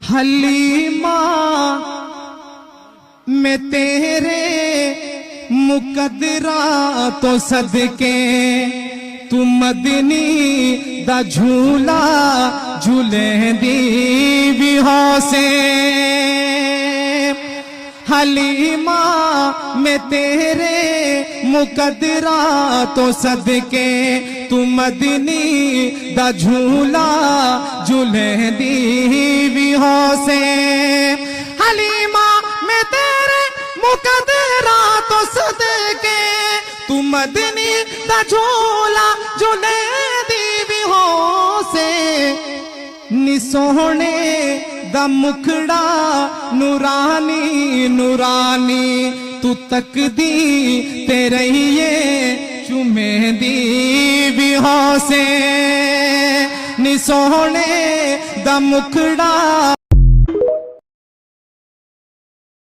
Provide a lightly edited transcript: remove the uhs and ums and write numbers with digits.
हलीमा मैं तेरे मुकदरा तो सदके तू मदनी दा झूला झूले दी भी होसे। हलीमा मैं तेरे मुकदरा तो सदके तू मदनी दा झूला झूले दी भी होसे। हलीमा मैं तेरे मुकदरा तो सदके तू मदनी दा झूला झूले दी भी होसे। नी सोहणे दा मुखड़ा नूरानी नूरानी तू तकदी ते रहिए चुमे दी भी होसे। नी सोहणे दा मुखड़ा